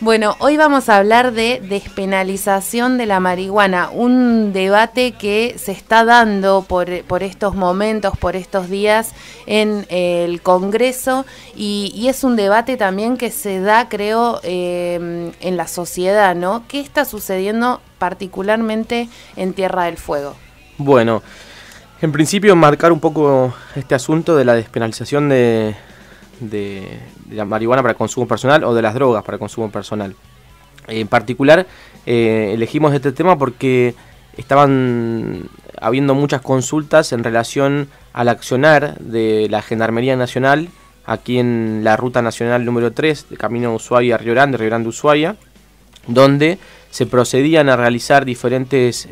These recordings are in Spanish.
Bueno, hoy vamos a hablar de despenalización de la marihuana, un debate que se está dando por estos momentos, por estos días en el Congreso y es un debate también que se da, creo, en la sociedad, ¿no? ¿Qué está sucediendo particularmente en Tierra del Fuego? Bueno, en principio marcar un poco este asunto de la despenalización de la marihuana para consumo personal o de las drogas para consumo personal. En particular, elegimos este tema porque estaban habiendo muchas consultas en relación al accionar de la Gendarmería Nacional aquí en la Ruta Nacional número 3, de camino Ushuaia-Río Grande, Ushuaia, donde se procedían a realizar diferentes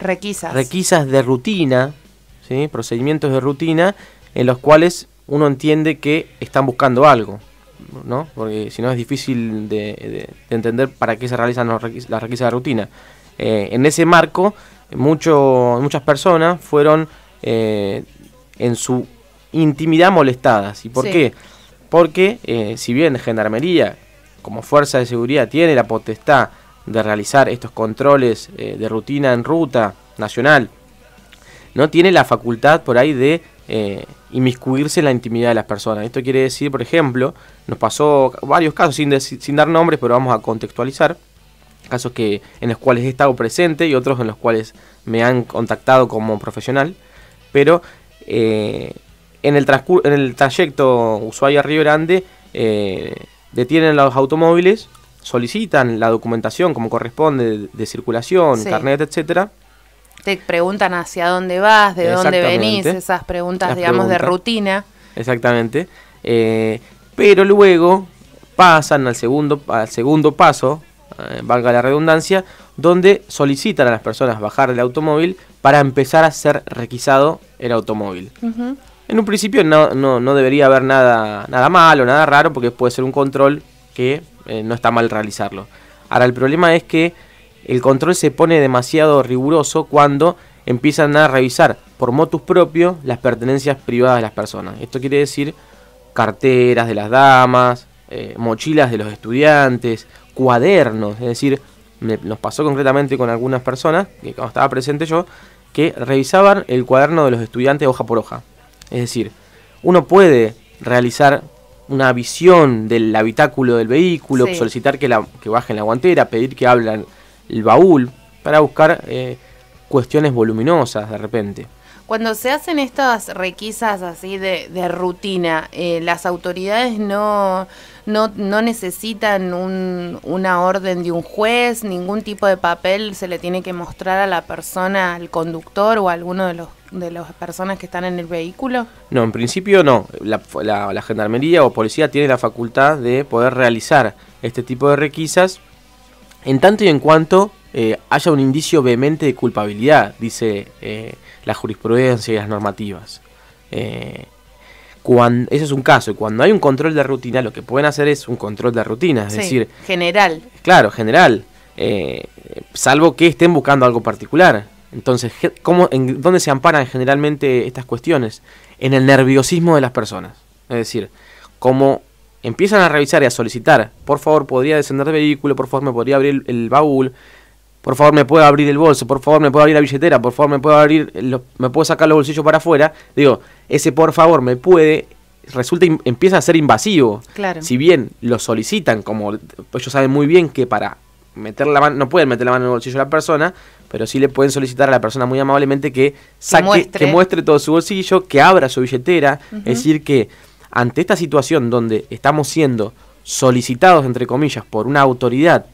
requisas de rutina, ¿sí? Procedimientos de rutina en los cuales uno entiende que están buscando algo, ¿no? Porque si no es difícil de entender para qué se realizan las requisas de rutina. En ese marco, muchas personas fueron en su intimidad molestadas. ¿Y por qué? Porque si bien Gendarmería, como fuerza de seguridad, tiene la potestad de realizar estos controles de rutina en ruta nacional, no tiene la facultad por ahí de inmiscuirse en la intimidad de las personas. Esto quiere decir, por ejemplo, nos pasó varios casos sin dar nombres, pero vamos a contextualizar, casos en los cuales he estado presente y otros en los cuales me han contactado como profesional, pero en el trayecto Ushuaia-Río Grande detienen los automóviles, solicitan la documentación como corresponde de circulación, sí, carnet, etcétera. Te preguntan hacia dónde vas, de dónde venís, esas preguntas, digamos, de rutina. Exactamente. Pero luego pasan al segundo paso, valga la redundancia, donde solicitan a las personas bajar del automóvil para empezar a ser requisado el automóvil. Uh-huh. En un principio no debería haber nada malo, nada raro, porque puede ser un control que no está mal realizarlo. Ahora, el problema es que el control se pone demasiado riguroso cuando empiezan a revisar por motus propio las pertenencias privadas de las personas. Esto quiere decir carteras de las damas, mochilas de los estudiantes, cuadernos. Es decir, nos pasó concretamente con algunas personas, que cuando estaba presente yo, que revisaban el cuaderno de los estudiantes hoja por hoja. Es decir, uno puede realizar una visión del habitáculo del vehículo, sí, solicitar que bajen la guantera, pedir que abran el baúl, para buscar cuestiones voluminosas de repente. Cuando se hacen estas requisas así de rutina, las autoridades no necesitan una orden de un juez, ningún tipo de papel se le tiene que mostrar a la persona, al conductor o a alguno de las personas que están en el vehículo. No, en principio no. La Gendarmería o Policía tiene la facultad de poder realizar este tipo de requisas en tanto y en cuanto haya un indicio vehemente de culpabilidad, dice la jurisprudencia y las normativas. Ese es un caso, y cuando hay un control de rutina, lo que pueden hacer es un control de rutina, es decir, general. Claro, general, salvo que estén buscando algo particular. Entonces, ¿dónde se amparan generalmente estas cuestiones? En el nerviosismo de las personas. Es decir, como empiezan a revisar y a solicitar, por favor, podría descender del vehículo, por favor, me podría abrir el baúl, por favor, me puede abrir el bolso, por favor, me puede abrir la billetera, por favor, me puedo sacar los bolsillos para afuera. Digo, ese por favor me puede, empieza a ser invasivo. Claro. Si bien lo solicitan, como ellos saben muy bien que para meter la mano, no pueden meter la mano en el bolsillo de la persona, pero sí le pueden solicitar a la persona muy amablemente que muestre todo su bolsillo, que abra su billetera. Uh-huh. Es decir, que ante esta situación donde estamos siendo solicitados, entre comillas, por una autoridad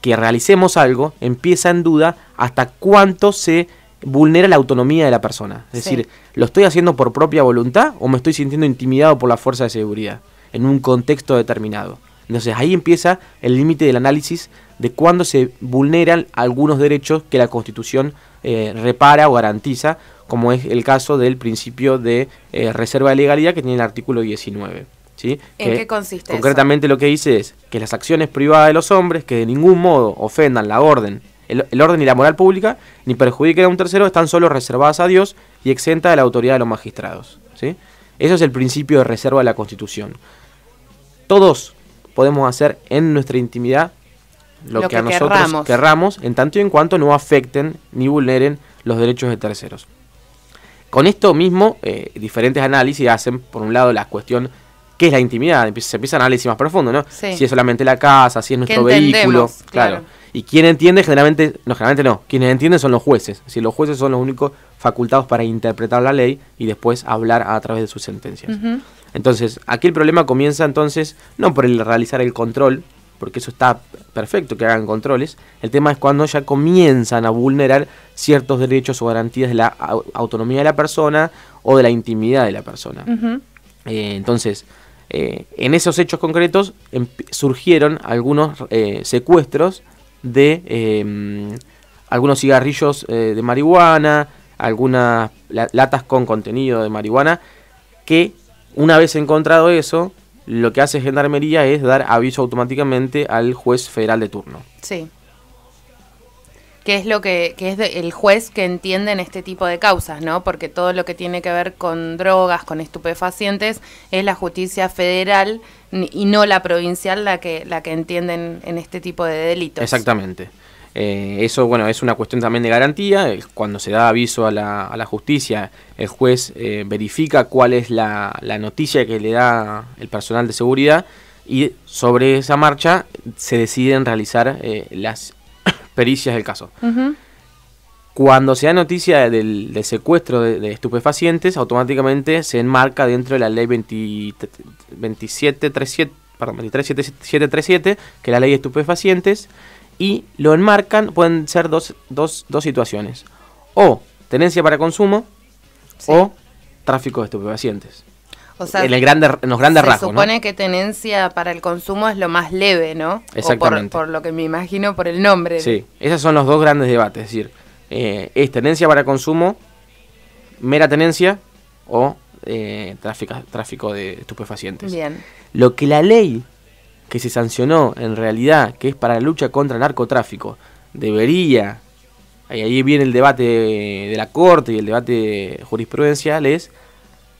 que realicemos algo, empieza en duda hasta cuánto se vulnera la autonomía de la persona. Es decir, ¿lo estoy haciendo por propia voluntad o me estoy sintiendo intimidado por la fuerza de seguridad en un contexto determinado? Entonces ahí empieza el límite del análisis de cuándo se vulneran algunos derechos que la Constitución repara o garantiza, como es el caso del principio de reserva de legalidad que tiene el artículo 19. ¿Sí? ¿En qué consiste concretamente eso? Lo que dice es que las acciones privadas de los hombres que de ningún modo ofendan la orden, el orden y la moral pública, ni perjudiquen a un tercero, están solo reservadas a Dios y exentas de la autoridad de los magistrados. ¿Sí? Eso es el principio de reserva de la Constitución. Todos podemos hacer en nuestra intimidad lo que a nosotros querramos, en tanto y en cuanto no afecten ni vulneren los derechos de terceros. Con esto mismo, diferentes análisis hacen, por un lado, la cuestión, ¿qué es la intimidad? Se empieza a análisis más profundo, ¿no? Sí. Si es solamente la casa, si es nuestro vehículo. Claro. Y quien entiende, generalmente no. Quienes entienden son los jueces. Es decir, los jueces son los únicos facultados para interpretar la ley y después hablar a través de sus sentencias. Entonces, aquí el problema comienza entonces, no por el realizar el control, porque eso está perfecto que hagan controles. El tema es cuando ya comienzan a vulnerar ciertos derechos o garantías de la autonomía de la persona o de la intimidad de la persona. Entonces, en esos hechos concretos surgieron algunos secuestros de algunos cigarrillos de marihuana, algunas latas con contenido de marihuana, que una vez encontrado eso, lo que hace Gendarmería es dar aviso automáticamente al juez federal de turno. Sí. Que es lo que es el juez que entiende en este tipo de causas, ¿no? Porque todo lo que tiene que ver con drogas, con estupefacientes, es la justicia federal y no la provincial la que entienden en este tipo de delitos. Exactamente. Eso, bueno, es una cuestión también de garantía. Cuando se da aviso a la justicia, el juez verifica cuál es la noticia que le da el personal de seguridad y sobre esa marcha se deciden realizar las pericias del caso. Cuando se da noticia del secuestro de estupefacientes, automáticamente se enmarca dentro de la ley 23737, que es la ley de estupefacientes, y lo enmarcan, pueden ser dos situaciones: o tenencia para consumo, sí, o tráfico de estupefacientes. O sea, en los grandes rasgos. Se supone, ¿no?, que tenencia para el consumo es lo más leve, ¿no? Exactamente. O por lo que me imagino por el nombre. Sí, esos son los dos grandes debates. Es decir, es tenencia para consumo, mera tenencia, o tráfico de estupefacientes. Bien. Lo que la ley que se sancionó en realidad, que es para la lucha contra el narcotráfico, debería, y ahí viene el debate de la Corte y el debate jurisprudencial, es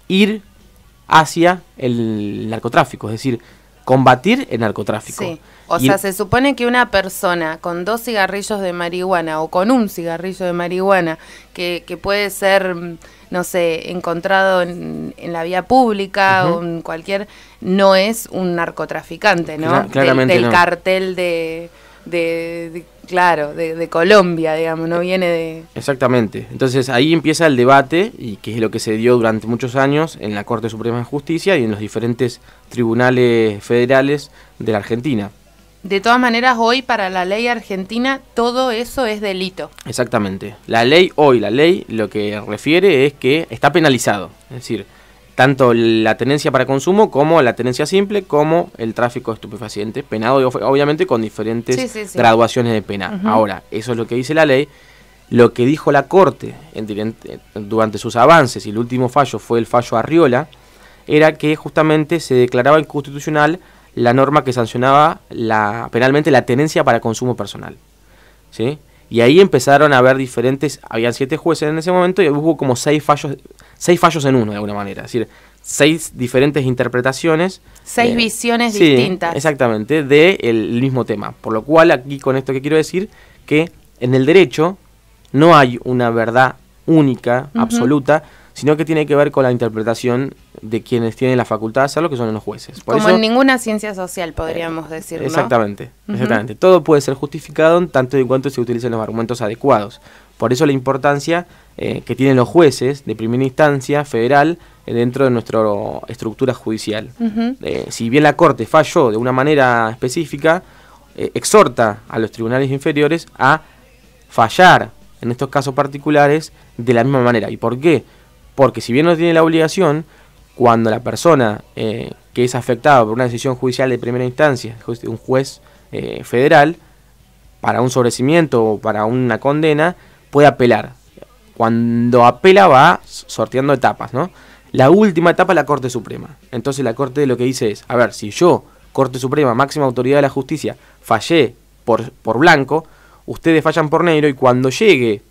ir hacia el narcotráfico, es decir, combatir el narcotráfico. Sí. O sea, se supone que una persona con 2 cigarrillos de marihuana o con un cigarrillo de marihuana que puede ser, no sé, encontrado en la vía pública o en cualquier, no es un narcotraficante, ¿no? Claramente del no. Cartel de Colombia, digamos, no viene de... Exactamente. Entonces ahí empieza el debate, y que es lo que se dio durante muchos años en la Corte Suprema de Justicia y en los diferentes tribunales federales de la Argentina. De todas maneras, hoy para la ley argentina todo eso es delito. Exactamente. La ley lo que refiere es que está penalizado. Es decir, tanto la tenencia para consumo como la tenencia simple como el tráfico de estupefacientes, penado obviamente con diferentes graduaciones de pena. Ahora, eso es lo que dice la ley. Lo que dijo la Corte durante sus avances, y el último fallo fue el fallo Arriola, era que justamente se declaraba inconstitucional la norma que sancionaba penalmente la tenencia para consumo personal, ¿sí? Y ahí empezaron a haber habían 7 jueces en ese momento y hubo como 6 fallos en uno, de alguna manera, es decir, 6 diferentes interpretaciones. 6 visiones distintas. Exactamente, del mismo tema. Por lo cual, aquí con esto que quiero decir, que en el derecho no hay una verdad única, absoluta, sino que tiene que ver con la interpretación de quienes tienen la facultad de hacerlo, que son los jueces. Como en ninguna ciencia social, podríamos decir, ¿no? Exactamente, exactamente. Todo puede ser justificado en tanto y en cuanto se utilicen los argumentos adecuados. Por eso la importancia que tienen los jueces de primera instancia federal dentro de nuestra estructura judicial. Si bien la Corte falló de una manera específica, exhorta a los tribunales inferiores a fallar en estos casos particulares de la misma manera. ¿Y por qué? Porque si bien no tiene la obligación, cuando la persona que es afectada por una decisión judicial de primera instancia, un juez federal, para un sobreseimiento o para una condena, puede apelar. Cuando apela va sorteando etapas, ¿no? La última etapa es la Corte Suprema. Entonces la Corte lo que dice es, a ver, si yo, Corte Suprema, máxima autoridad de la justicia, fallé por blanco, ustedes fallan por negro, y cuando llegue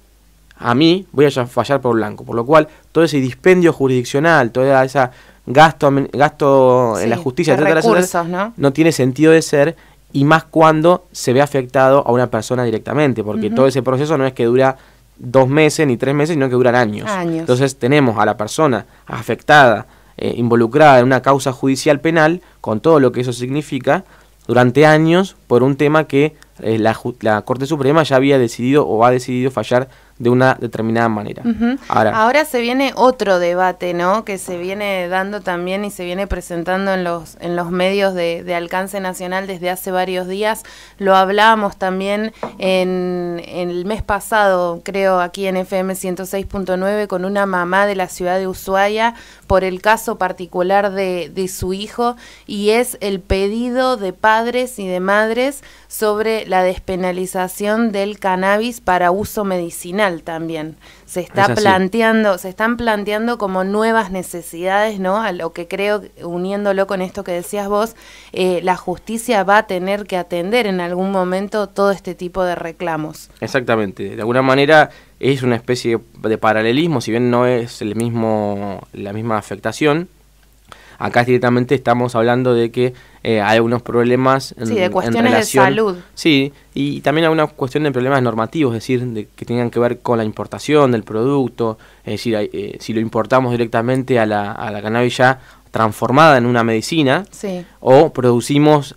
a mí voy a fallar por blanco, por lo cual todo ese dispendio jurisdiccional, toda esa gasto en la justicia, etcétera, recursos, ¿no? tiene sentido de ser, y más cuando se ve afectado a una persona directamente, porque todo ese proceso no es que dura 2 meses ni 3 meses, sino que duran años. Entonces tenemos a la persona afectada, involucrada en una causa judicial penal, con todo lo que eso significa, durante años, por un tema que la Corte Suprema ya había decidido o ha decidido fallar de una determinada manera. Ahora se viene otro debate, ¿no? Que se viene dando también y se viene presentando en los medios de alcance nacional desde hace varios días. Lo hablábamos también en el mes pasado, creo, aquí en FM 106.9, con una mamá de la ciudad de Ushuaia por el caso particular de su hijo, y es el pedido de padres y de madres sobre la despenalización del cannabis para uso medicinal también. Se están planteando como nuevas necesidades, ¿no? A lo que creo, uniéndolo con esto que decías vos, la justicia va a tener que atender en algún momento todo este tipo de reclamos. Exactamente. De alguna manera es una especie de paralelismo, si bien no es la misma afectación. Acá directamente estamos hablando de que hay algunos problemas de cuestiones de salud. Sí, y también hay una cuestión de problemas normativos, es decir, que tengan que ver con la importación del producto, es decir, si lo importamos directamente a la cannabis ya transformada en una medicina, o producimos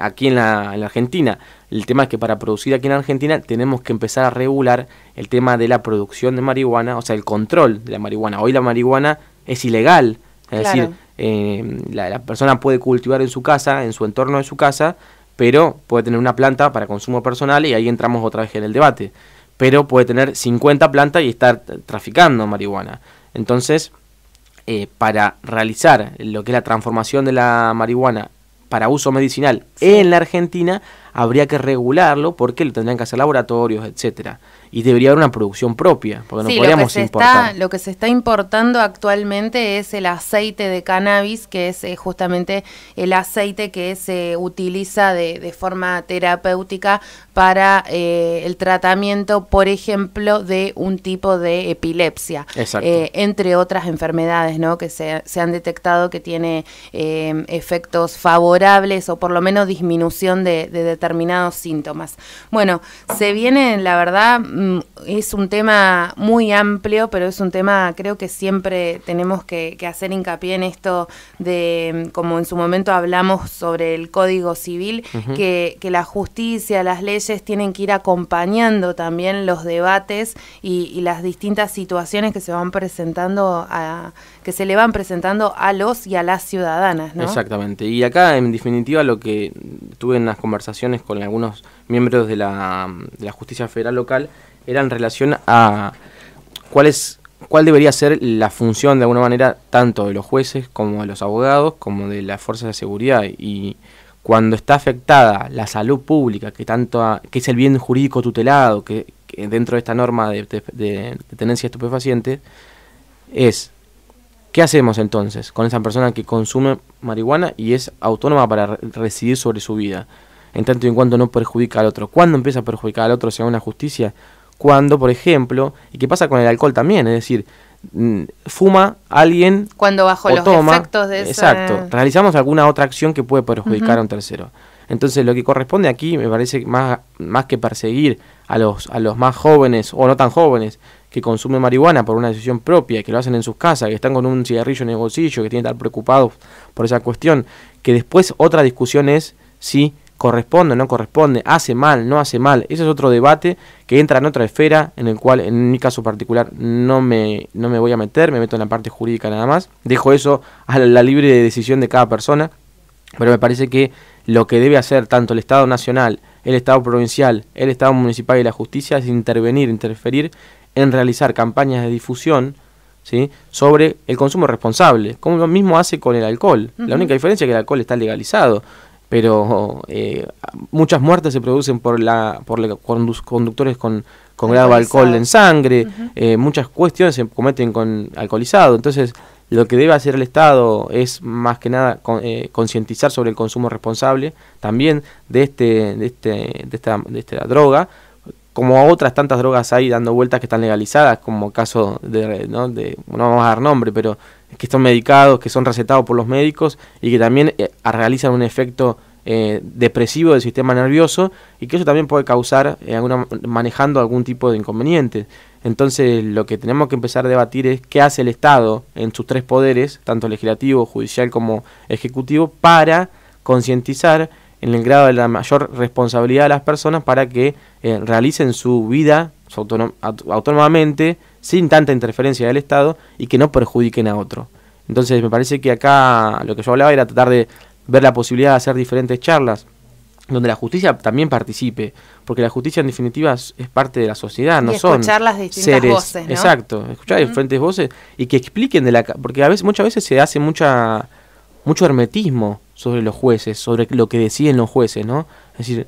aquí en la Argentina. El tema es que para producir aquí en Argentina tenemos que empezar a regular el tema de la producción de marihuana, o sea, el control de la marihuana. Hoy la marihuana es ilegal, es decir, la persona puede cultivar en su casa, en su entorno de su casa, pero puede tener una planta para consumo personal, y ahí entramos otra vez en el debate. Pero puede tener 50 plantas y estar traficando marihuana. Entonces, para realizar lo que es la transformación de la marihuana para uso medicinal en la Argentina, habría que regularlo, porque lo tendrían que hacer laboratorios, etcétera. Y debería haber una producción propia, porque no podríamos importar. Lo que se está importando actualmente es el aceite de cannabis, que es justamente el aceite que se utiliza de forma terapéutica para el tratamiento, por ejemplo, de un tipo de epilepsia, entre otras enfermedades, ¿no? Que se han detectado que tiene efectos favorables, o por lo menos disminución de determinados síntomas. Bueno, se viene, la verdad, es un tema muy amplio, pero es un tema, creo que siempre tenemos que hacer hincapié en esto de, como en su momento hablamos sobre el Código Civil, que la justicia, las leyes tienen que ir acompañando también los debates y las distintas situaciones que se van presentando que se le van presentando a los y a las ciudadanas, ¿no? Exactamente. Y acá, en definitiva, lo que tuve en las conversaciones con algunos miembros de la Justicia Federal Local era en relación a cuál debería ser la función, de alguna manera, tanto de los jueces como de los abogados, como de las fuerzas de seguridad. Y cuando está afectada la salud pública, que es el bien jurídico tutelado, que dentro de esta norma de tenencia de estupefacientes, ¿qué hacemos entonces con esa persona que consume marihuana y es autónoma para decidir sobre su vida, en tanto y en cuanto no perjudica al otro? ¿Cuándo empieza a perjudicar al otro según la justicia? Cuando, por ejemplo, y qué pasa con el alcohol también, es decir, fuma alguien cuando bajo los efectos de exacto, realizamos alguna otra acción que puede perjudicar a un tercero. Entonces, lo que corresponde aquí, me parece, más que perseguir a los más jóvenes o no tan jóvenes que consumen marihuana por una decisión propia, que lo hacen en sus casas, que están con un cigarrillo en el bolsillo, que tienen que estar preocupados por esa cuestión, que después otra discusión es si corresponde o no corresponde, hace mal, no hace mal. Ese es otro debate que entra en otra esfera, en el cual, en mi caso particular, no me voy a meter, me meto en la parte jurídica nada más. Dejo eso a la libre decisión de cada persona, pero me parece que lo que debe hacer tanto el Estado Nacional, el Estado Provincial, el Estado Municipal y la Justicia es interferir en realizar campañas de difusión, ¿sí?, sobre el consumo responsable, como lo mismo hace con el alcohol. La única diferencia es que el alcohol está legalizado, pero muchas muertes se producen por conductores con grado de alcohol en sangre, muchas cuestiones se cometen con alcoholizado. Entonces, lo que debe hacer el Estado es, más que nada, concientizar sobre el consumo responsable, también de esta droga, como otras tantas drogas hay dando vueltas que están legalizadas, como caso no vamos a dar nombre, pero que son medicados, que son recetados por los médicos y que también realizan un efecto depresivo del sistema nervioso, y que eso también puede causar manejando algún tipo de inconveniente. Entonces lo que tenemos que empezar a debatir es qué hace el Estado en sus tres poderes, tanto legislativo, judicial como ejecutivo, para concientizar en el grado de la mayor responsabilidad de las personas para que realicen su vida autónomamente, sin tanta interferencia del Estado, y que no perjudiquen a otro. Entonces me parece que acá lo que yo hablaba era tratar de ver la posibilidad de hacer diferentes charlas donde la justicia también participe, porque la justicia en definitiva es parte de la sociedad, no son escuchar las distintas seres, voces, ¿no? Exacto, escuchar diferentes voces y que expliquen porque muchas veces se hace mucho hermetismo sobre los jueces, sobre lo que deciden los jueces, ¿no? Es decir,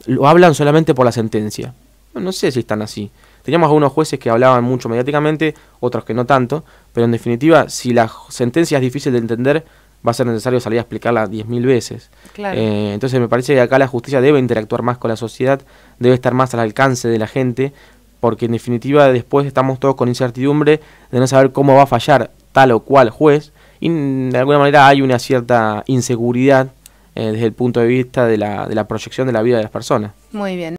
lo hablan solamente por la sentencia. No sé si están así. Teníamos algunos jueces que hablaban mucho mediáticamente, otros que no tanto, pero en definitiva, si la sentencia es difícil de entender, va a ser necesario salir a explicarla 10.000 veces. Claro. Entonces me parece que acá la justicia debe interactuar más con la sociedad, debe estar más al alcance de la gente, porque en definitiva después estamos todos con incertidumbre de no saber cómo va a fallar tal o cual juez, y de alguna manera hay una cierta inseguridad desde el punto de vista de la proyección de la vida de las personas. Muy bien.